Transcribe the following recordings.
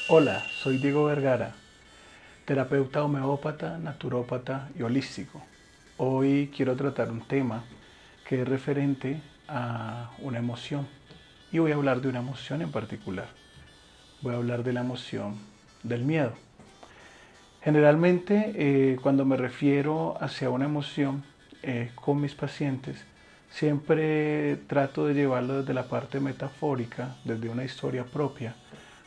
Hola, soy Diego Vergara, terapeuta homeópata, naturópata y holístico. Hoy quiero tratar un tema que es referente a una emoción y voy a hablar de una emoción en particular. Voy a hablar de la emoción del miedo. Generalmente cuando me refiero hacia una emoción con mis pacientes, siempre trato de llevarlo desde la parte metafórica, desde una historia propia,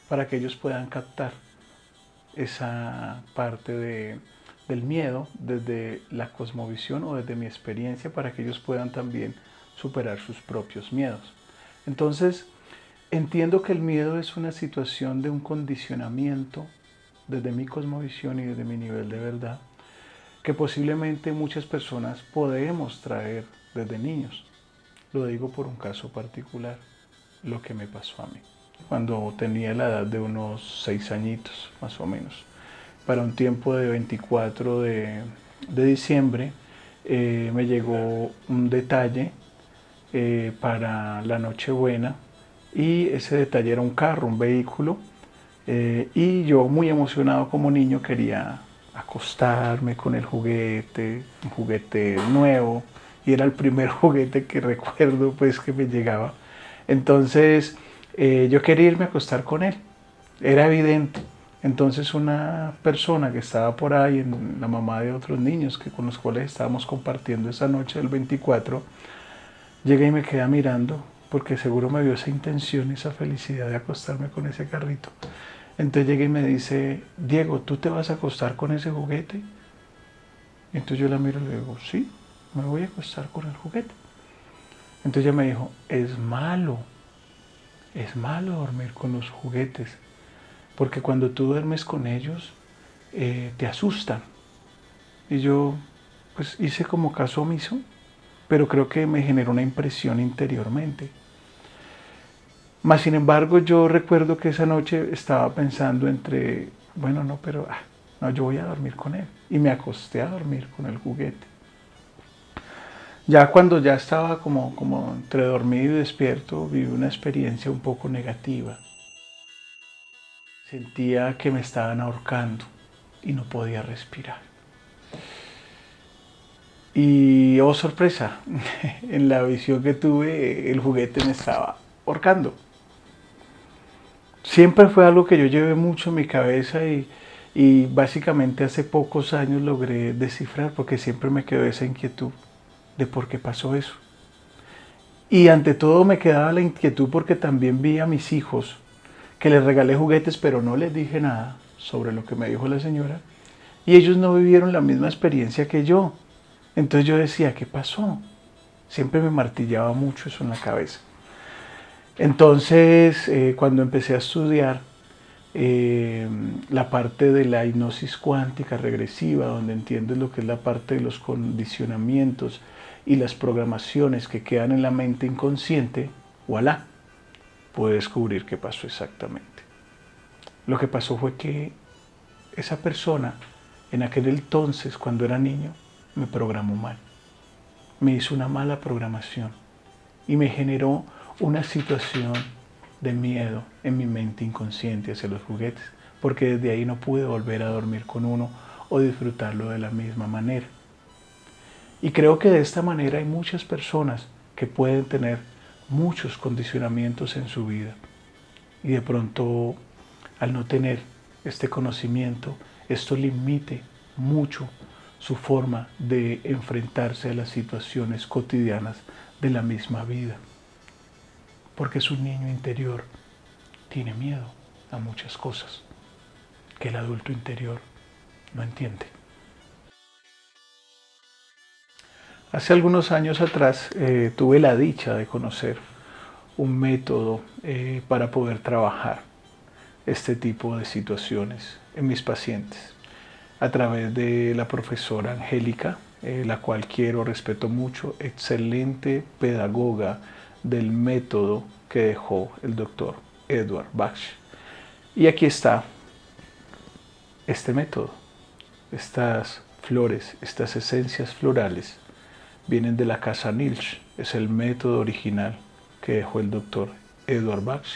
para que ellos puedan captar esa parte del miedo desde la cosmovisión o desde mi experiencia para que ellos puedan también superar sus propios miedos. Entonces, entiendo que el miedo es una situación de un condicionamiento desde mi cosmovisión y desde mi nivel de verdad que posiblemente muchas personas podemos traer desde niños. Lo digo por un caso particular, lo que me pasó a mí cuando tenía la edad de unos 6 añitos, más o menos. Para un tiempo de 24 de diciembre me llegó un detalle para la Nochebuena y ese detalle era un carro, un vehículo y yo muy emocionado como niño quería acostarme con el juguete, un juguete nuevo y era el primer juguete que recuerdo pues que me llegaba. Entonces yo quería irme a acostar con él, era evidente. Entonces una persona que estaba por ahí, la mamá de otros niños que con los cuales estábamos compartiendo esa noche del 24, llega y me queda mirando porque seguro me vio esa intención, esa felicidad de acostarme con ese carrito. Entonces llega y me dice, Diego, ¿tú te vas a acostar con ese juguete? Entonces yo la miro y le digo, sí, me voy a acostar con el juguete. Entonces ella me dijo, es malo dormir con los juguetes, porque cuando tú duermes con ellos, te asustan. Y yo, pues hice como caso omiso, pero creo que me generó una impresión interiormente. Más sin embargo, yo recuerdo que esa noche estaba pensando entre, bueno, no, pero no, yo voy a dormir con él. Y me acosté a dormir con el juguete. Ya cuando ya estaba como entre dormido y despierto, viví una experiencia un poco negativa. Sentía que me estaban ahorcando y no podía respirar. Y oh sorpresa, en la visión que tuve, el juguete me estaba ahorcando. Siempre fue algo que yo llevé mucho en mi cabeza y básicamente hace pocos años logré descifrar porque siempre me quedó esa inquietud de por qué pasó eso. Y ante todo me quedaba la inquietud porque también vi a mis hijos que les regalé juguetes pero no les dije nada sobre lo que me dijo la señora y ellos no vivieron la misma experiencia que yo. Entonces yo decía, ¿qué pasó? Siempre me martillaba mucho eso en la cabeza. Entonces, cuando empecé a estudiar la parte de la hipnosis cuántica regresiva, donde entiendes lo que es la parte de los condicionamientos y las programaciones que quedan en la mente inconsciente, voilà, pude descubrir qué pasó exactamente. Lo que pasó fue que esa persona, en aquel entonces, cuando era niño, me programó mal. Me hizo una mala programación y me generó una situación de miedo en mi mente inconsciente hacia los juguetes, porque desde ahí no pude volver a dormir con uno o disfrutarlo de la misma manera. Y creo que de esta manera hay muchas personas que pueden tener muchos condicionamientos en su vida y de pronto al no tener este conocimiento, esto limite mucho su forma de enfrentarse a las situaciones cotidianas de la misma vida. Porque su niño interior tiene miedo a muchas cosas que el adulto interior no entiende. Hace algunos años atrás tuve la dicha de conocer un método para poder trabajar este tipo de situaciones en mis pacientes a través de la profesora Angélica, la cual quiero, respeto mucho, excelente pedagoga del método que dejó el doctor Edward Bach. Y aquí está este método. Estas flores, estas esencias florales vienen de la casa Nilch, es el método original que dejó el doctor Edward Bach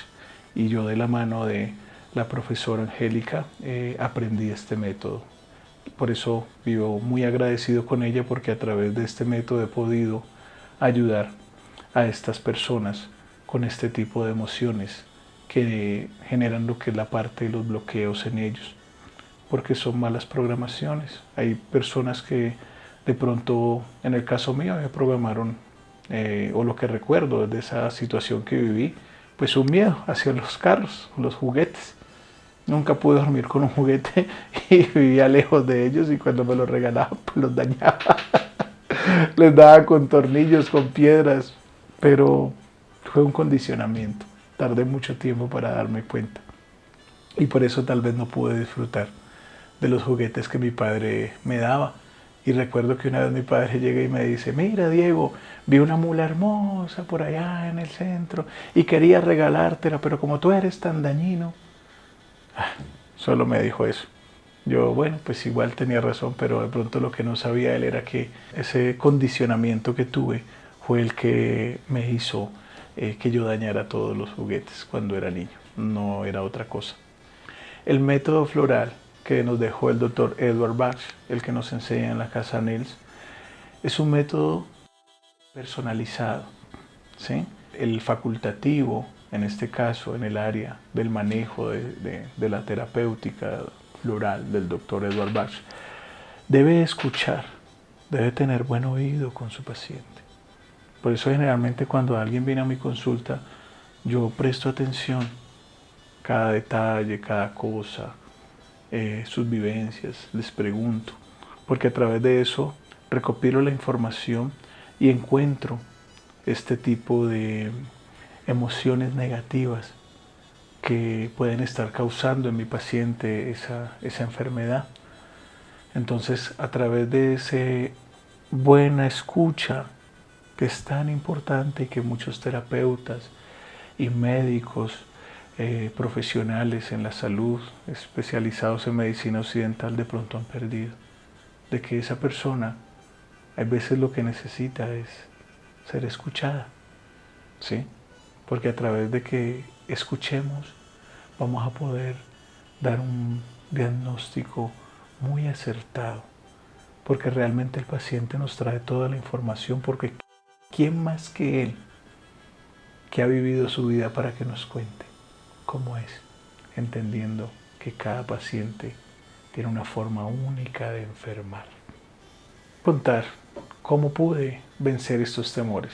y yo de la mano de la profesora Angélica, aprendí este método. Por eso vivo muy agradecido con ella, porque a través de este método he podido ayudar a estas personas con este tipo de emociones que generan lo que es la parte de los bloqueos en ellos, porque son malas programaciones. Hay personas que de pronto, en el caso mío, me programaron, o lo que recuerdo de esa situación que viví, pues un miedo hacia los carros, los juguetes. Nunca pude dormir con un juguete y vivía lejos de ellos, y cuando me los regalaban pues los dañaba. Les daba con tornillos, con piedras, pero fue un condicionamiento. Tardé mucho tiempo para darme cuenta, y por eso tal vez no pude disfrutar de los juguetes que mi padre me daba. Y recuerdo que una vez mi padre llega y me dice: mira, Diego, vi una mula hermosa por allá en el centro y quería regalártela, pero como tú eres tan dañino. Solo me dijo eso. Yo, bueno, pues igual tenía razón, pero de pronto lo que no sabía él era que ese condicionamiento que tuve fue el que me hizo que yo dañara todos los juguetes cuando era niño. No era otra cosa. El método floral que nos dejó el doctor Edward Bach, el que nos enseña en la casa Nils, es un método personalizado, ¿sí? El facultativo, en este caso, en el área del manejo de la terapéutica floral del doctor Edward Bach, debe escuchar, debe tener buen oído con su paciente. Por eso generalmente cuando alguien viene a mi consulta, yo presto atención cada detalle, cada cosa, sus vivencias, les pregunto, porque a través de eso recopilo la información y encuentro este tipo de emociones negativas que pueden estar causando en mi paciente esa enfermedad. Entonces, a través de esa buena escucha, que es tan importante y que muchos terapeutas y médicos profesionales en la salud, especializados en medicina occidental, de pronto han perdido, de que esa persona a veces lo que necesita es ser escuchada, ¿sí? Porque a través de que escuchemos vamos a poder dar un diagnóstico muy acertado, porque realmente el paciente nos trae toda la información, porque ¿quién más que él, que ha vivido su vida, para que nos cuente cómo es, entendiendo que cada paciente tiene una forma única de enfermar? Contar cómo pude vencer estos temores.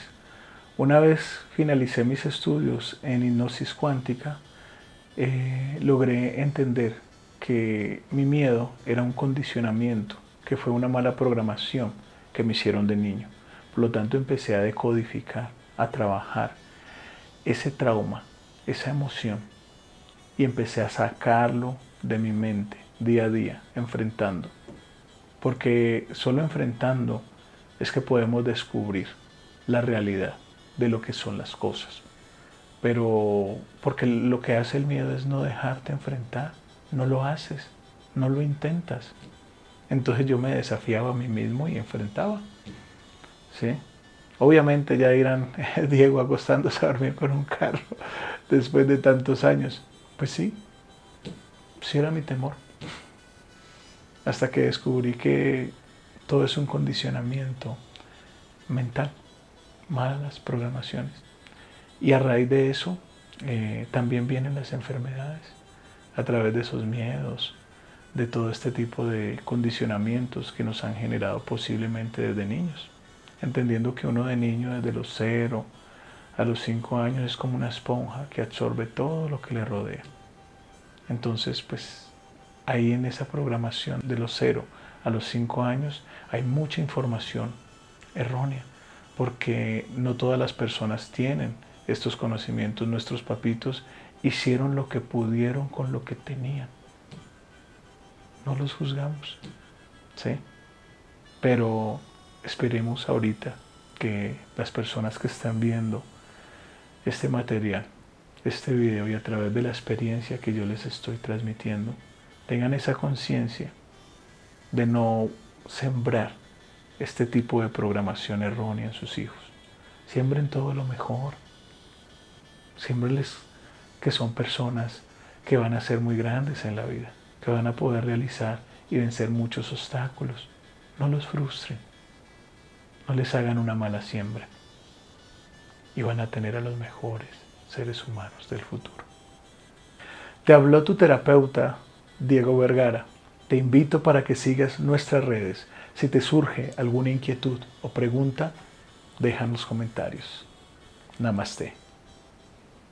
Una vez finalicé mis estudios en hipnosis cuántica, logré entender que mi miedo era un condicionamiento, que fue una mala programación que me hicieron de niño. Por lo tanto, empecé a decodificar, a trabajar ese trauma, esa emoción, y empecé a sacarlo de mi mente día a día, enfrentando. Porque solo enfrentando es que podemos descubrir la realidad de lo que son las cosas. Pero porque lo que hace el miedo es no dejarte enfrentar, no lo haces, no lo intentas. Entonces yo me desafiaba a mí mismo y enfrentaba, ¿sí? Obviamente ya dirán: Diego acostándose a dormir con un carro después de tantos años. Pues sí, sí era mi temor. Hasta que descubrí que todo es un condicionamiento mental, malas programaciones. Y a raíz de eso también vienen las enfermedades, a través de esos miedos, de todo este tipo de condicionamientos que nos han generado posiblemente desde niños. Entendiendo que uno de niño, desde los 0 a los 5 años, es como una esponja que absorbe todo lo que le rodea. Entonces, pues ahí en esa programación de los 0 a los 5 años hay mucha información errónea, porque no todas las personas tienen estos conocimientos. Nuestros papitos hicieron lo que pudieron con lo que tenían. No los juzgamos, ¿sí? Pero esperemos ahorita que las personas que están viendo este material, este video, y a través de la experiencia que yo les estoy transmitiendo, tengan esa conciencia de no sembrar este tipo de programación errónea en sus hijos. Siembren todo lo mejor. Siémbreles que son personas que van a ser muy grandes en la vida, que van a poder realizar y vencer muchos obstáculos. No los frustren, no les hagan una mala siembra y van a tener a los mejores seres humanos del futuro. Te habló tu terapeuta, Diego Vergara. Te invito para que sigas nuestras redes. Si te surge alguna inquietud o pregunta, deja en los comentarios. Namaste.